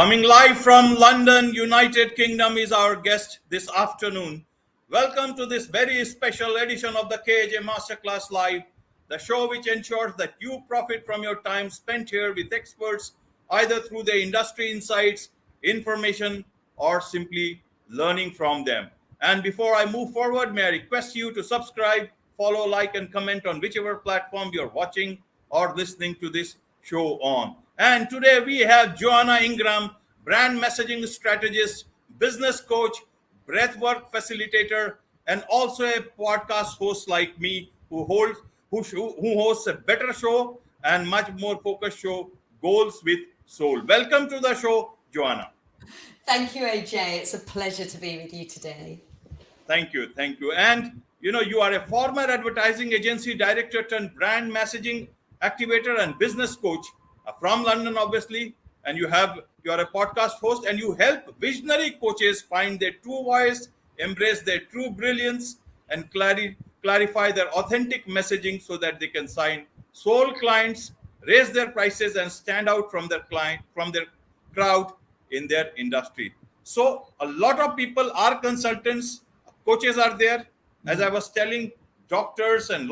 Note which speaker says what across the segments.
Speaker 1: Coming live from London, United Kingdom is our guest this afternoon. Welcome to this very special edition of the KJ Masterclass Live, the show which ensures that you profit from your time spent here with experts, either through their industry insights, information, or simply learning from them. And before I move forward, may I request you to subscribe, follow, like, and comment on whichever platform you're watching or listening to this show on. And today we have Joanna Ingram, brand messaging strategist, business coach, breathwork facilitator, and also a podcast host like me who hosts a better show and much more focused show, Goals with Soul. Welcome to the show, Joanna.
Speaker 2: Thank you, AJ. It's a pleasure to be with you today.
Speaker 1: Thank you. And you are a former advertising agency director turned brand messaging activator and business coach from London, obviously, and you are a podcast host, and you help visionary coaches find their true voice, embrace their true brilliance, and clarify their authentic messaging so that they can sign soul clients, raise their prices, and stand out from their crowd in their industry. So a lot of people are consultants, coaches are there, as I was telling, doctors, and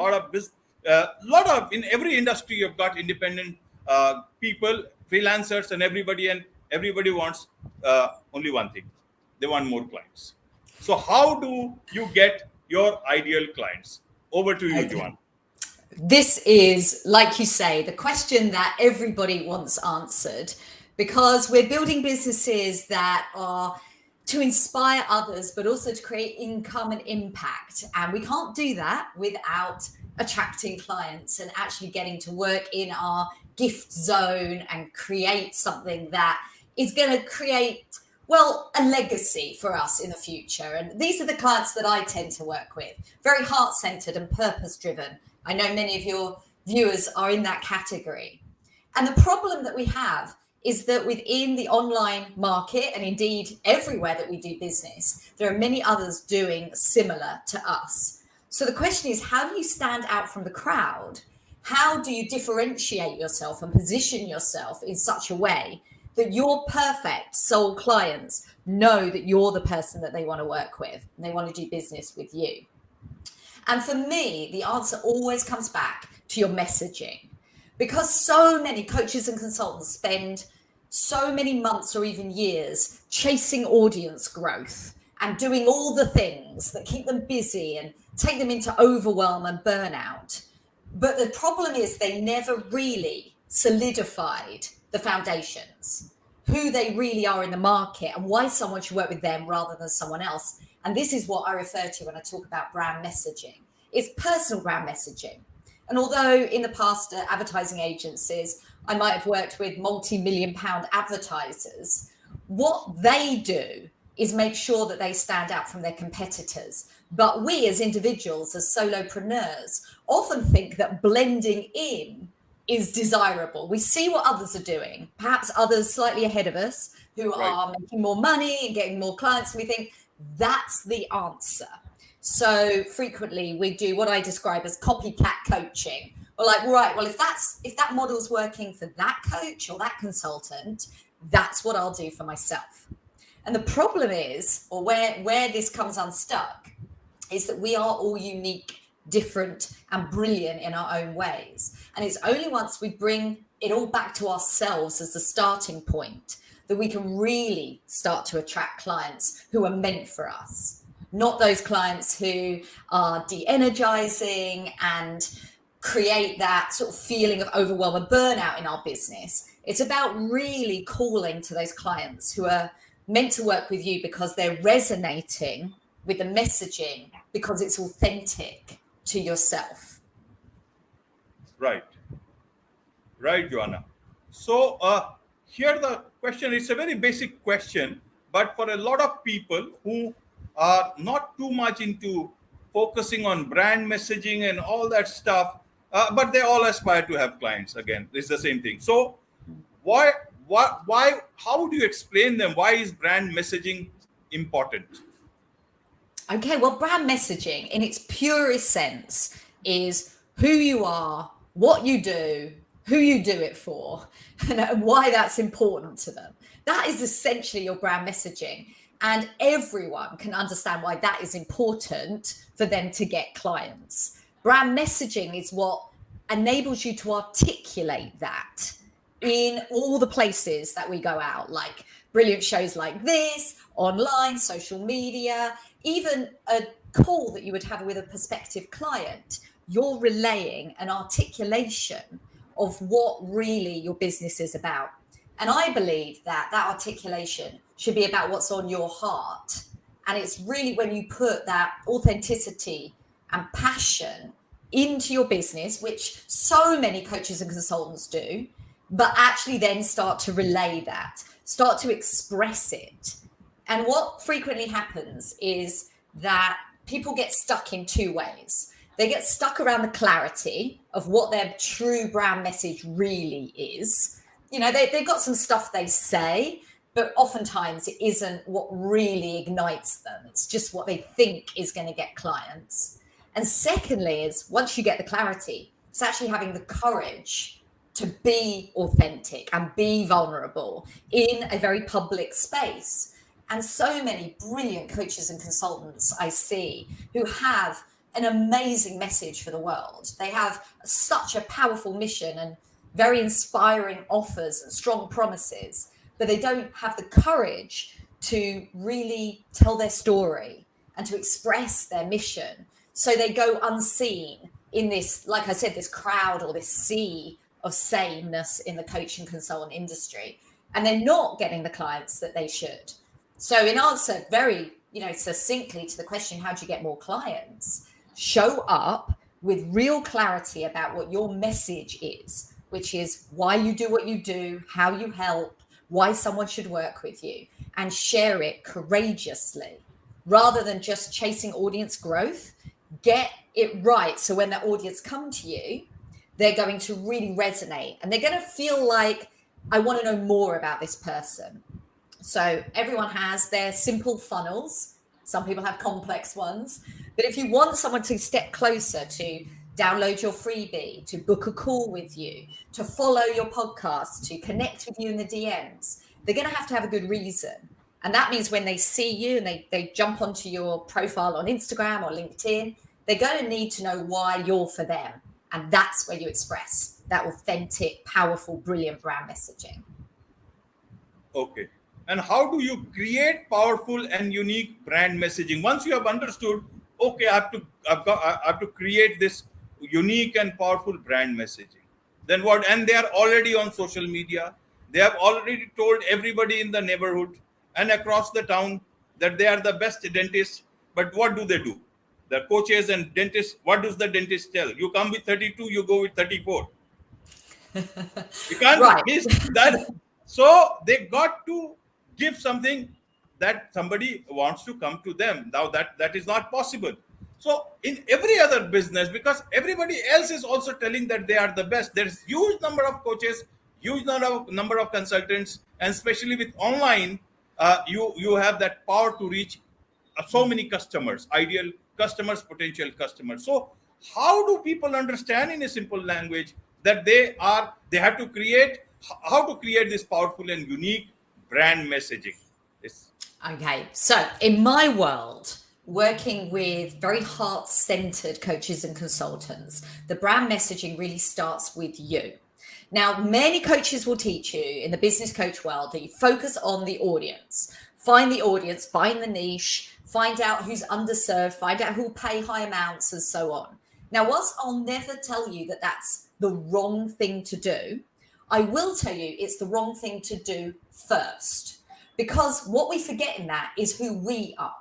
Speaker 1: in every industry you've got independent people, freelancers, and everybody wants only one thing. They want more clients. So how do you get your ideal clients? Over to you, Joanna.
Speaker 2: This is, like you say, the question that everybody wants answered, because we're building businesses that are to inspire others, but also to create income and impact. And we can't do that without attracting clients and actually getting to work in our gift zone and create something that is going to create, a legacy for us in the future. And these are the clients that I tend to work with, very heart-centered and purpose-driven. I know many of your viewers are in that category. And the problem that we have is that within the online market, and indeed everywhere that we do business, there are many others doing similar to us. So the question is, how do you stand out from the crowd? How do you differentiate yourself and position yourself in such a way that your perfect soul clients know that you're the person that they want to work with and they want to do business with you? And for me, the answer always comes back to your messaging, because so many coaches and consultants spend so many months or even years chasing audience growth and doing all the things that keep them busy and take them into overwhelm and burnout. But the problem is they never really solidified the foundations, who they really are in the market and why someone should work with them rather than someone else. And this is what I refer to when I talk about brand messaging. It's personal brand messaging. And although in the past advertising agencies, I might have worked with multi-million-pound advertisers, what they do is make sure that they stand out from their competitors. But we as individuals, as solopreneurs, often think that blending in is desirable. We see what others are doing, perhaps others slightly ahead of us who are making more money and getting more clients. And we think that's the answer. So frequently we do what I describe as copycat coaching. We're like, right, well, if that model's working for that coach or that consultant, that's what I'll do for myself. And the problem is, or where this comes unstuck, is that we are all unique, different, and brilliant in our own ways. And it's only once we bring it all back to ourselves as the starting point that we can really start to attract clients who are meant for us. Not those clients who are de-energizing and create that sort of feeling of overwhelm and burnout in our business. It's about really calling to those clients who are meant to work with you because they're resonating with the messaging, because it's authentic to yourself.
Speaker 1: Right, Joanna. So here the question is a very basic question, but for a lot of people who are not too much into focusing on brand messaging and all that stuff, but they all aspire to have clients. Again, it's the same thing. So why, how do you explain them? Why is brand messaging important?
Speaker 2: Okay, well, brand messaging in its purest sense is who you are, what you do, who you do it for, and why that's important to them. That is essentially your brand messaging. And everyone can understand why that is important for them to get clients. Brand messaging is what enables you to articulate that in all the places that we go out, like brilliant shows like this, online, social media, even a call that you would have with a prospective client. You're relaying an articulation of what really your business is about. And I believe that articulation should be about what's on your heart. And it's really when you put that authenticity and passion into your business, which so many coaches and consultants do, but actually then start to relay that, start to express it. And what frequently happens is that people get stuck in two ways. They get stuck around the clarity of what their true brand message really is. You know, they've got some stuff they say, but oftentimes it isn't what really ignites them. It's just what they think is going to get clients. And secondly is once you get the clarity, it's actually having the courage to be authentic and be vulnerable in a very public space. And so many brilliant coaches and consultants I see who have an amazing message for the world. They have such a powerful mission and very inspiring offers and strong promises, but they don't have the courage to really tell their story and to express their mission. So they go unseen in this, like I said, this crowd or this sea of sameness in the coaching consultant industry, and they're not getting the clients that they should. So in answer very, succinctly to the question, how do you get more clients? Show up with real clarity about what your message is, which is why you do what you do, how you help, why someone should work with you, and share it courageously rather than just chasing audience growth. Get it right. So when that audience come to you, they're going to really resonate and they're going to feel like, I want to know more about this person. So everyone has their simple funnels. Some people have complex ones. But if you want someone to step closer, to download your freebie, to book a call with you, to follow your podcast, to connect with you in the DMs, they're going to have a good reason. And that means when they see you and they jump onto your profile on Instagram or LinkedIn, they're going to need to know why you're for them. And that's where you express that authentic, powerful, brilliant brand messaging.
Speaker 1: Okay. And how do you create powerful and unique brand messaging? Once you have understood, okay, I have to create this unique and powerful brand messaging. Then what? And they are already on social media. They have already told everybody in the neighborhood and across the town that they are the best dentists. But what do? The coaches and dentists, what does the dentist tell? You come with 32, you go with 34. You can't miss that. So they got to give something that somebody wants to come to them. Now that is not possible. So in every other business, because everybody else is also telling that they are the best, there's huge number of coaches, huge number of consultants, and especially with online, you have that power to reach so many customers, ideal customers, potential customers. So how do people understand in a simple language that they have to create, how to create this powerful and unique brand messaging? Yes.
Speaker 2: Okay, so in my world, working with very heart-centered coaches and consultants, the brand messaging really starts with you. Now, many coaches will teach you in the business coach world that you focus on the audience, find the niche, find out who's underserved, find out who'll pay high amounts and so on. Now, whilst I'll never tell you that that's the wrong thing to do, I will tell you it's the wrong thing to do first, because what we forget in that is who we are.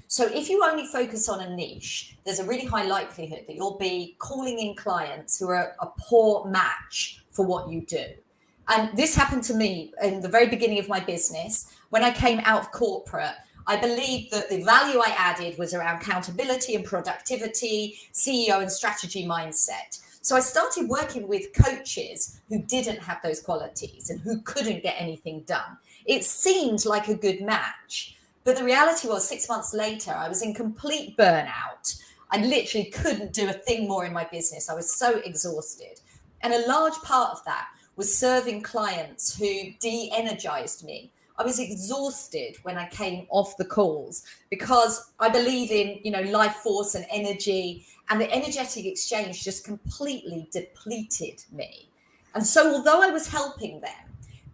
Speaker 2: So if you only focus on a niche, there's a really high likelihood that you'll be calling in clients who are a poor match for what you do. And this happened to me in the very beginning of my business. When I came out of corporate, I believed that the value I added was around accountability and productivity, CEO and strategy mindset. So I started working with coaches who didn't have those qualities and who couldn't get anything done. It seemed like a good match, but the reality was 6 months later, I was in complete burnout. I literally couldn't do a thing more in my business. I was so exhausted. And a large part of that was serving clients who de-energized me. I was exhausted when I came off the calls, because I believe in, life force and energy, and the energetic exchange just completely depleted me. And so although I was helping them,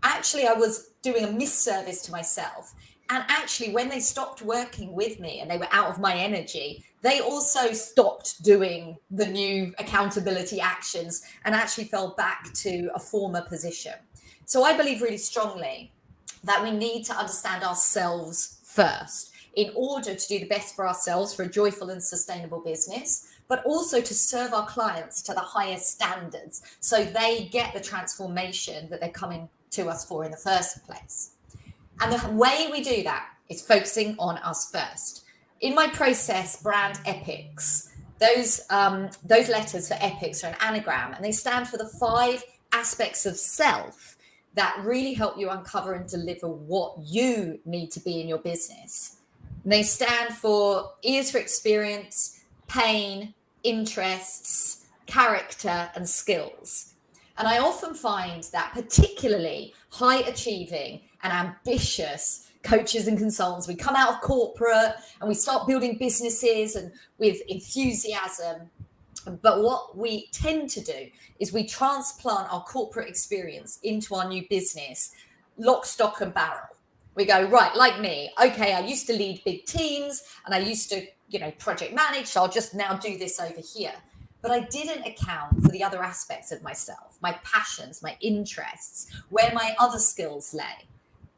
Speaker 2: actually I was doing a misservice to myself. And actually, when they stopped working with me and they were out of my energy, they also stopped doing the new accountability actions and actually fell back to a former position. So I believe really strongly that we need to understand ourselves first in order to do the best for ourselves for a joyful and sustainable business, but also to serve our clients to the highest standards so they get the transformation that they're coming to us for in the first place. And the way we do that is focusing on us first. In my process, brand epics, those letters for epics are an anagram, and they stand for the 5 aspects of self that really help you uncover and deliver what you need to be in your business. And they stand for ears for experience, pain, interests, character, and skills. And I often find that particularly high achieving and ambitious coaches and consultants, we come out of corporate and we start building businesses and with enthusiasm. But what we tend to do is we transplant our corporate experience into our new business, lock, stock, and barrel. We go, right, like me. Okay, I used to lead big teams and I used to, project manage. So I'll just now do this over here. But I didn't account for the other aspects of myself, my passions, my interests, where my other skills lay.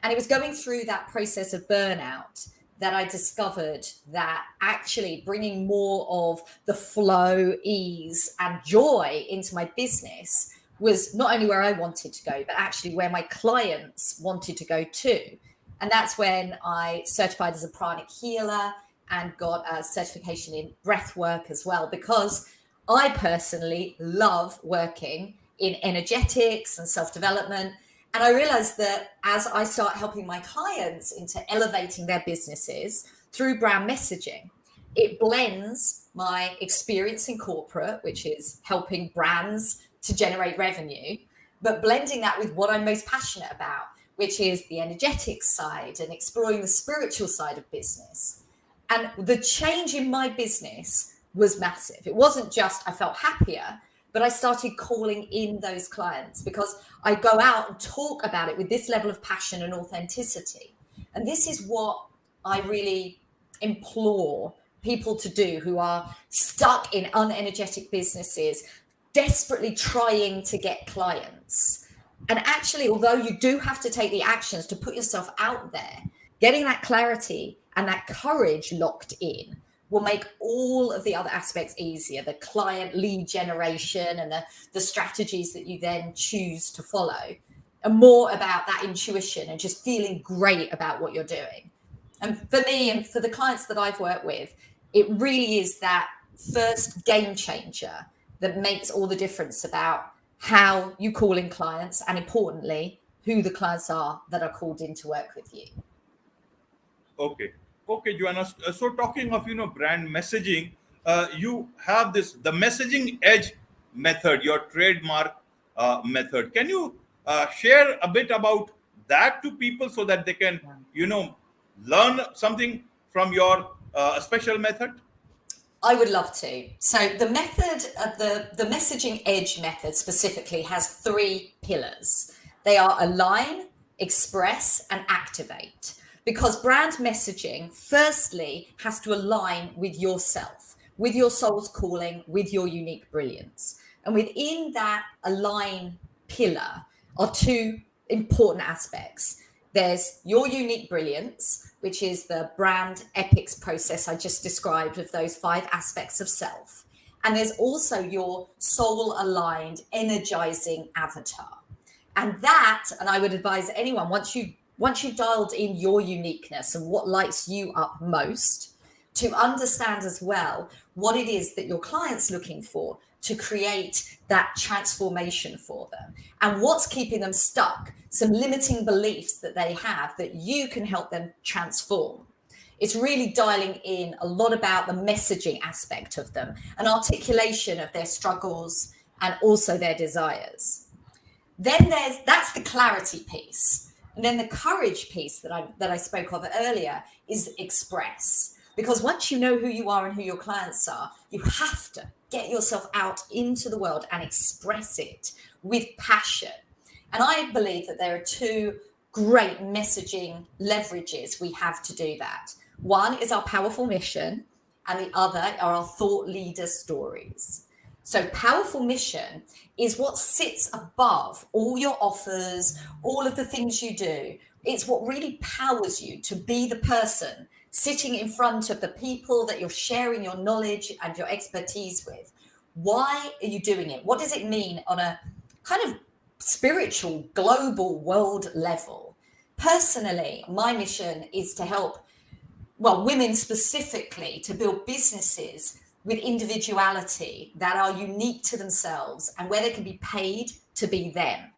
Speaker 2: And it was going through that process of burnout that I discovered that actually bringing more of the flow, ease, and joy into my business was not only where I wanted to go, but actually where my clients wanted to go too. And that's when I certified as a pranic healer and got a certification in breath work as well, because I personally love working in energetics and self-development. And I realized that as I start helping my clients into elevating their businesses through brand messaging, it blends my experience in corporate, which is helping brands to generate revenue, but blending that with what I'm most passionate about, which is the energetic side and exploring the spiritual side of business. And the change in my business was massive. It wasn't just I felt happier, but I started calling in those clients because I go out and talk about it with this level of passion and authenticity. And this is what I really implore people to do who are stuck in unenergetic businesses, desperately trying to get clients. And actually, although you do have to take the actions to put yourself out there, getting that clarity and that courage locked in will make all of the other aspects easier, the client lead generation and the strategies that you then choose to follow, and more about that intuition and just feeling great about what you're doing. And for me and for the clients that I've worked with, it really is that first game changer that makes all the difference about how you call in clients and, importantly, who the clients are that are called in to work with you.
Speaker 1: Okay, Joanna. So talking of, brand messaging, you have the messaging edge method, your trademark method. Can you share a bit about that to people so that they can, learn something from your special method?
Speaker 2: I would love to. So the method, the messaging edge method specifically has 3 pillars. They are align, express, and activate. Because brand messaging, firstly, has to align with yourself, with your soul's calling, with your unique brilliance. And within that align pillar are 2 important aspects. There's your unique brilliance, which is the brand epics process I just described of those 5 aspects of self. And there's also your soul aligned, energizing avatar. And that, and I would advise anyone, once you've dialed in your uniqueness and what lights you up most, to understand as well what it is that your client's looking for to create that transformation for them and what's keeping them stuck, some limiting beliefs that they have that you can help them transform. It's really dialing in a lot about the messaging aspect of them, an articulation of their struggles and also their desires. Then that's the clarity piece. And then the courage piece that I spoke of earlier is express. Because once you know who you are and who your clients are, you have to get yourself out into the world and express it with passion. And I believe that there are two great messaging leverages we have to do that. One is our powerful mission, and the other are our thought leader stories. So powerful mission is what sits above all your offers, all of the things you do. It's what really powers you to be the person sitting in front of the people that you're sharing your knowledge and your expertise with. Why are you doing it? What does it mean on a kind of spiritual, global world level? Personally, my mission is to help, well, women specifically, to build businesses with individuality that are unique to themselves and where they can be paid to be them.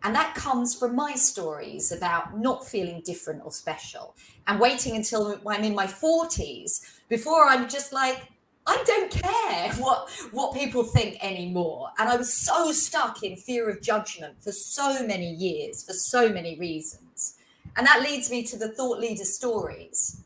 Speaker 2: And that comes from my stories about not feeling different or special and waiting until I'm in my 40s before I'm just like, I don't care what people think anymore. And I was so stuck in fear of judgment for so many years, for so many reasons. And that leads me to the thought leader stories.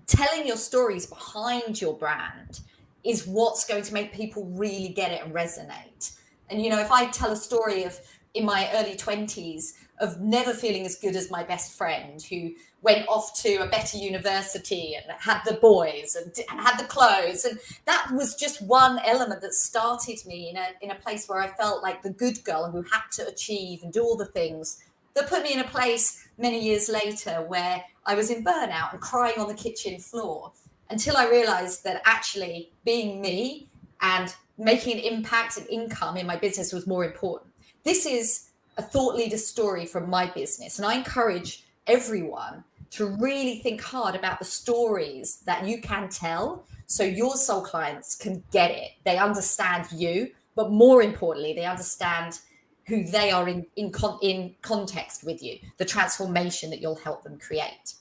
Speaker 2: Telling your stories behind your brand is what's going to make people really get it and resonate. And, you know, if I tell a story of in my early 20s of never feeling as good as my best friend who went off to a better university and had the boys and had the clothes, and that was just one element that started me in a place where I felt like the good girl who had to achieve and do all the things, that put me in a place many years later where I was in burnout and crying on the kitchen floor, until I realized that actually being me and making an impact and income in my business was more important. This is a thought leader story from my business. And I encourage everyone to really think hard about the stories that you can tell so your soul clients can get it. They understand you, but more importantly, they understand who they are in context with you, the transformation that you'll help them create.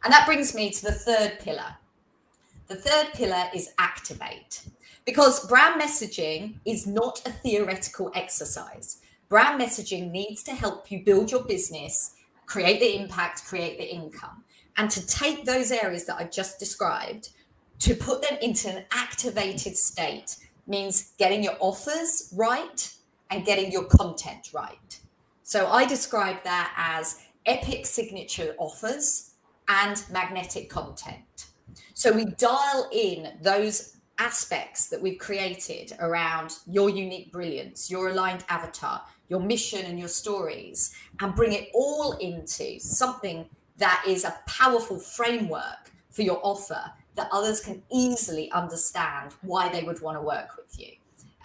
Speaker 2: And that brings me to the third pillar. The third pillar is activate, because brand messaging is not a theoretical exercise. Brand messaging needs to help you build your business, create the impact, create the income, and to take those areas that I've just described, to put them into an activated state means getting your offers right and getting your content right. So I describe that as epic signature offers and magnetic content. So we dial in those aspects that we've created around your unique brilliance, your aligned avatar, your mission and your stories, and bring it all into something that is a powerful framework for your offer that others can easily understand why they would want to work with you.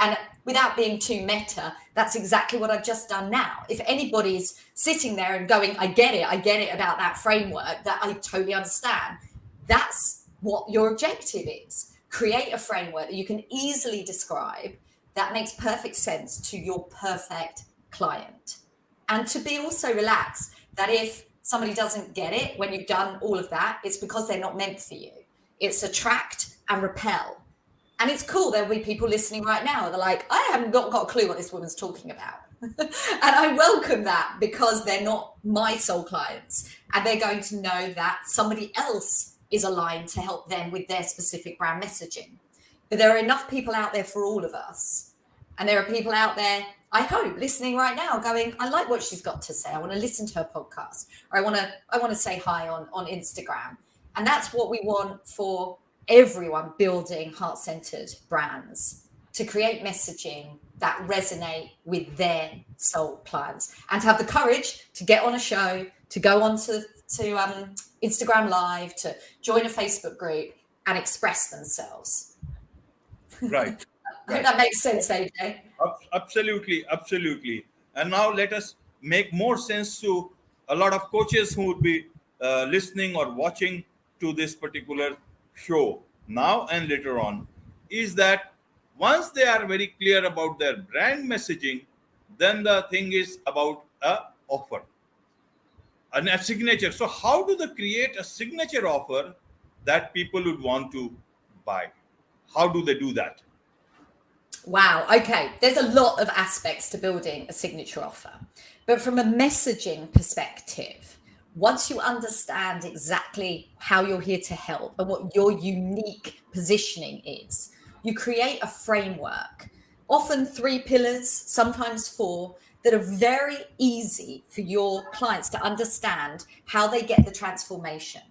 Speaker 2: And without being too meta, that's exactly what I've just done now. If anybody's sitting there and going, I get it about that framework, that I totally understand, that's what your objective is. Create a framework that you can easily describe that makes perfect sense to your perfect client. And to be also relaxed that if somebody doesn't get it when you've done all of that, it's because they're not meant for you. It's attract and repel. And it's cool. There'll be people listening right now. They're like, I haven't got a clue what this woman's talking about. And I welcome that, because they're not my soul clients. And they're going to know that somebody else is aligned to help them with their specific brand messaging. But there are enough people out there for all of us. And there are people out there, I hope, listening right now going, I like what she's got to say. I want to listen to her podcast, or I want to say hi on Instagram. And that's what we want for everyone building heart-centered brands, to create messaging that resonate with their soul clients, and to have the courage to get on a show, to go on to Instagram Live, to join a Facebook group and express themselves.
Speaker 1: Right.
Speaker 2: I hope that makes sense, AJ.
Speaker 1: Absolutely. And now let us make more sense to a lot of coaches who would be listening or watching to this particular show now and later on, is that once they are very clear about their brand messaging, then the thing is about a offer and a signature. So how do they create a signature offer that people would want to buy? How do they do that?
Speaker 2: Wow. Okay. There's a lot of aspects to building a signature offer. But from a messaging perspective, once you understand exactly how you're here to help and what your unique positioning is, you create a framework, often 3 pillars, sometimes 4, that are very easy for your clients to understand how they get the transformation.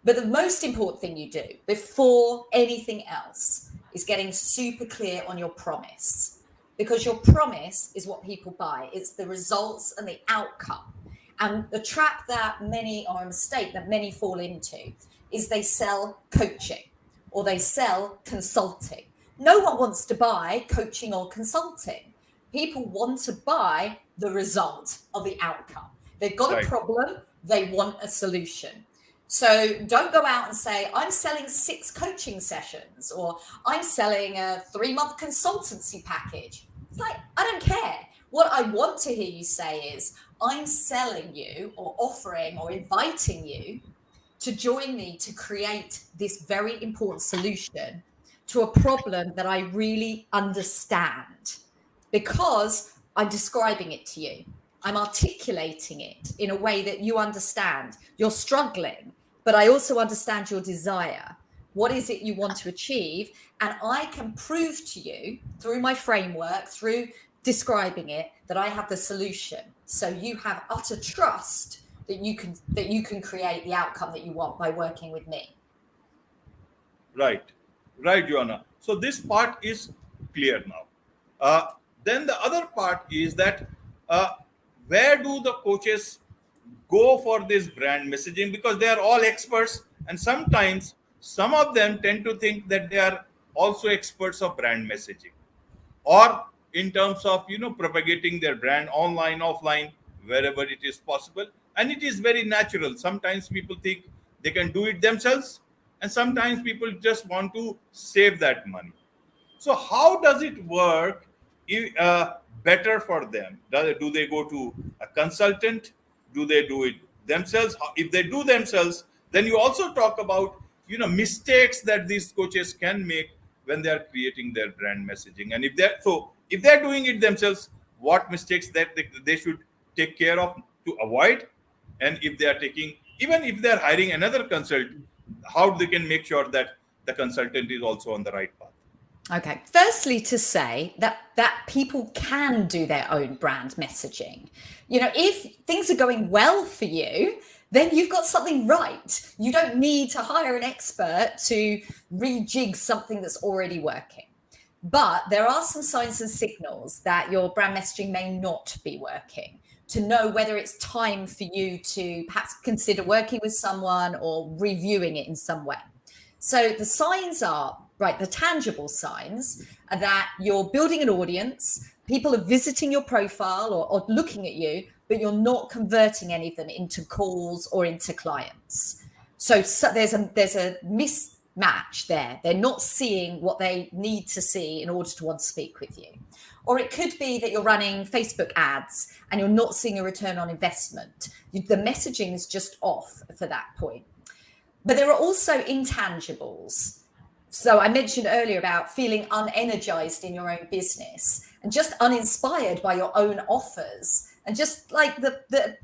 Speaker 2: But the most important thing you do before anything else is getting super clear on your promise, because your promise is what people buy. It's the results and the outcome. And the trap that many, or a mistake that many fall into, is they sell coaching or they sell consulting. No one wants to buy coaching or consulting. People want to buy the result of the outcome. They've got a problem, they want a solution. So don't go out and say, I'm selling 6 coaching sessions, or I'm selling a 3-month consultancy package. It's like, I don't care. What I want to hear you say is, I'm selling you or offering or inviting you to join me to create this very important solution to a problem that I really understand, because I'm describing it to you. I'm articulating it in a way that you understand. You're struggling, but I also understand your desire. What is it you want to achieve? And I can prove to you through my framework, through describing it, that I have the solution. So you have utter trust that you can create the outcome that you want by working with me.
Speaker 1: Right, Joanna. So this part is clear now. Then the other part is that where do the coaches go for this brand messaging? Because they are all experts, and sometimes some of them tend to think that they are also experts of brand messaging, or in terms of propagating their brand online, offline, wherever it is possible. And it is very natural. Sometimes people think they can do it themselves, and sometimes people just want to save that money. So how does it work better for them? Do they go to a consultant? Do they do it themselves? If they do themselves, then you also talk about mistakes that these coaches can make when they are creating their brand messaging. And if they're doing it themselves, what mistakes that they should take care of to avoid? And if they are even if they're hiring another consultant, how they can make sure that the consultant is also on the right path?
Speaker 2: Okay. Firstly, to say that people can do their own brand messaging. If things are going well for you, then you've got something right. You don't need to hire an expert to rejig something that's already working. But there are some signs and signals that your brand messaging may not be working, to know whether it's time for you to perhaps consider working with someone or reviewing it in some way. So the signs are, right, the tangible signs are that you're building an audience, people are visiting your profile or looking at you, but you're not converting any of them into calls or into clients. So there's a mismatch there. They're not seeing what they need to see in order to want to speak with you. Or it could be that you're running Facebook ads and you're not seeing a return on investment. The messaging is just off for that point. But there are also intangibles. So I mentioned earlier about feeling unenergized in your own business and just uninspired by your own offers, and just like the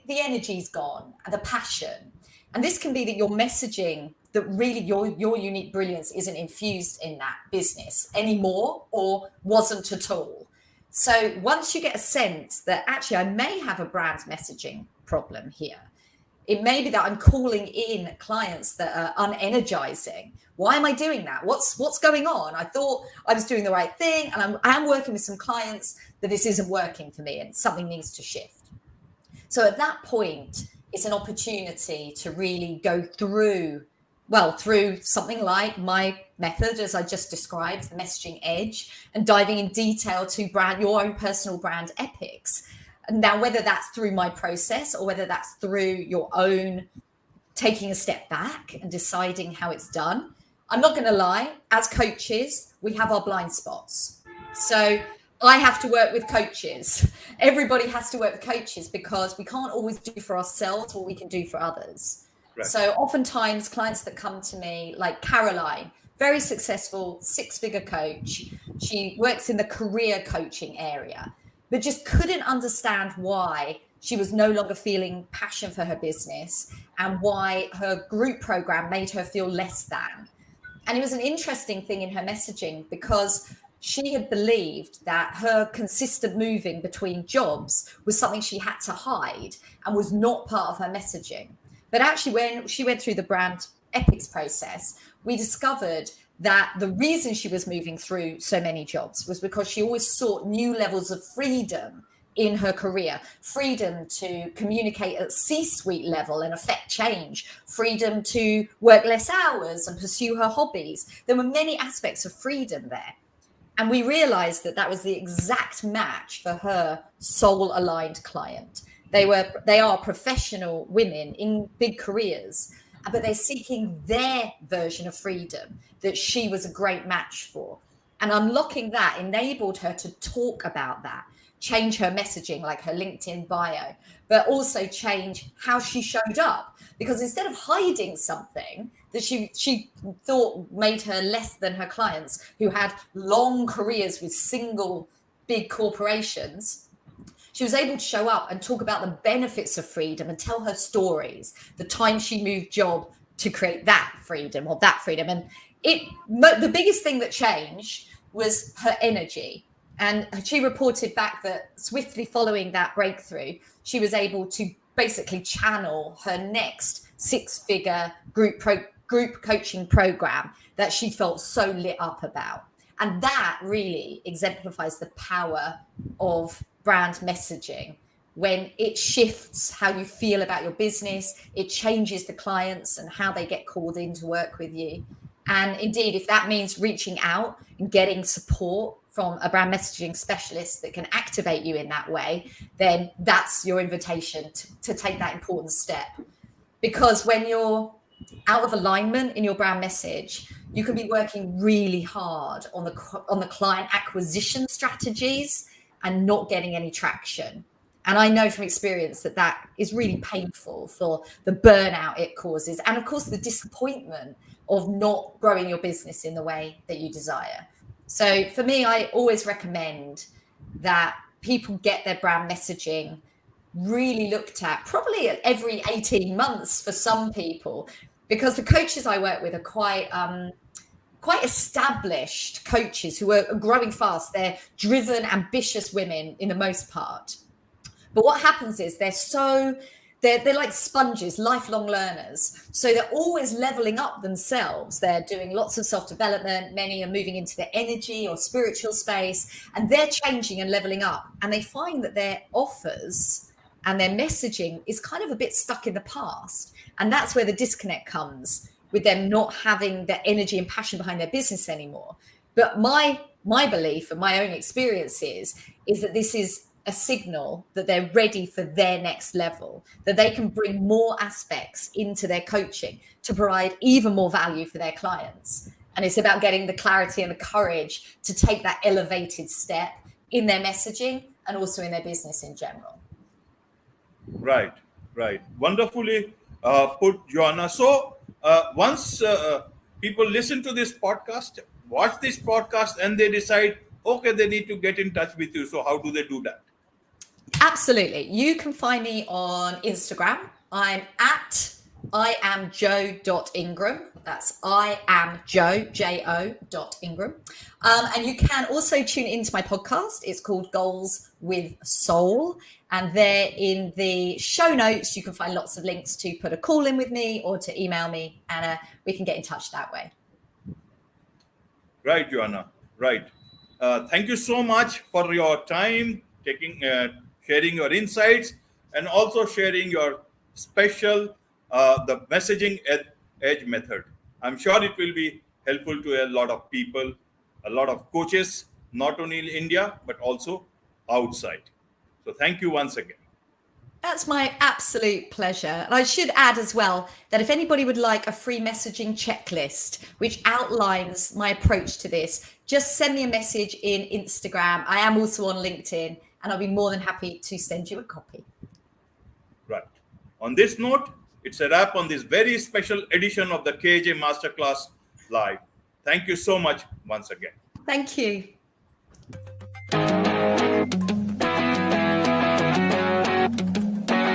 Speaker 2: energy's gone and the passion. And this can be that your messaging, that really your unique brilliance isn't infused in that business anymore, or wasn't at all. So once you get a sense that actually I may have a brand messaging problem here, it may be that I'm calling in clients that are unenergizing. Why am I doing that? What's going on? I thought I was doing the right thing, and I'm working with some clients that this isn't working for me, and something needs to shift. So at that point, it's an opportunity to really go through something like my method, as I just described, the Messaging Edge, and diving in detail to your own personal brand epics. And now, whether that's through my process or whether that's through your own taking a step back and deciding how it's done, I'm not going to lie, as coaches, we have our blind spots. So I have to work with coaches. Everybody has to work with coaches, because we can't always do for ourselves what we can do for others. Right. So oftentimes clients that come to me, like Caroline, very successful 6-figure coach. She works in the career coaching area, but just couldn't understand why she was no longer feeling passion for her business, and why her group program made her feel less than. And it was an interesting thing in her messaging, because she had believed that her consistent moving between jobs was something she had to hide and was not part of her messaging. But actually, when she went through the brand ethics process, we discovered that the reason she was moving through so many jobs was because she always sought new levels of freedom in her career, freedom to communicate at C-suite level and affect change, freedom to work less hours and pursue her hobbies. There were many aspects of freedom there. And we realized that that was the exact match for her soul-aligned client. They are professional women in big careers, but they're seeking their version of freedom that she was a great match for. And unlocking that enabled her to talk about that, change her messaging, like her LinkedIn bio, but also change how she showed up. Because instead of hiding something that she thought made her less than her clients who had long careers with single big corporations, she was able to show up and talk about the benefits of freedom and tell her stories, the time she moved job to create that freedom or that freedom. And the biggest thing that changed was her energy. And she reported back that swiftly following that breakthrough, she was able to basically channel her next six-figure group coaching program that she felt so lit up about. And that really exemplifies the power of brand messaging. When it shifts how you feel about your business, it changes the clients and how they get called in to work with you. And indeed, if that means reaching out and getting support from a brand messaging specialist that can activate you in that way, then that's your invitation to take that important step. Because when you're out of alignment in your brand message, you can be working really hard on the client acquisition strategies and not getting any traction. And I know from experience that that is really painful for the burnout it causes. And of course, the disappointment of not growing your business in the way that you desire. So for me, I always recommend that people get their brand messaging really looked at, probably at every 18 months for some people, because the coaches I work with are quite established coaches who are growing fast. They're driven, ambitious women in the most part. But what happens is they're like sponges, lifelong learners. So they're always leveling up themselves. They're doing lots of self-development. Many are moving into the energy or spiritual space, and they're changing and leveling up. And they find that their offers and their messaging is kind of a bit stuck in the past. And that's where the disconnect comes, with them not having the energy and passion behind their business anymore. But my belief and my own experience is that this is a signal that they're ready for their next level, that they can bring more aspects into their coaching to provide even more value for their clients. And it's about getting the clarity and the courage to take that elevated step in their messaging and also in their business in general.
Speaker 1: Right. Wonderfully put, Joanna. So once people listen to this podcast, watch this podcast, and they decide, okay, they need to get in touch with you. So how do they do that?
Speaker 2: Absolutely. You can find me on Instagram. I'm at iamjo.ingram. That's iamjo, J-O.ingram. And you can also tune into my podcast. It's called Goals with Soul. And there in the show notes, you can find lots of links to put a call in with me or to email me, and we can get in touch that way.
Speaker 1: Right, Joanna. Right. Thank you so much for your time, sharing your insights, and also sharing your special, the messaging edge method. I'm sure it will be helpful to a lot of people, a lot of coaches, not only in India, but also outside. So thank you once again.
Speaker 2: That's my absolute pleasure. And I should add as well that if anybody would like a free messaging checklist, which outlines my approach to this, just send me a message in Instagram. I am also on LinkedIn, and I'll be more than happy to send you a copy.
Speaker 1: Right. On this note, it's a wrap on this very special edition of the KJ Masterclass Live. Thank you so much once again.
Speaker 2: Thank you.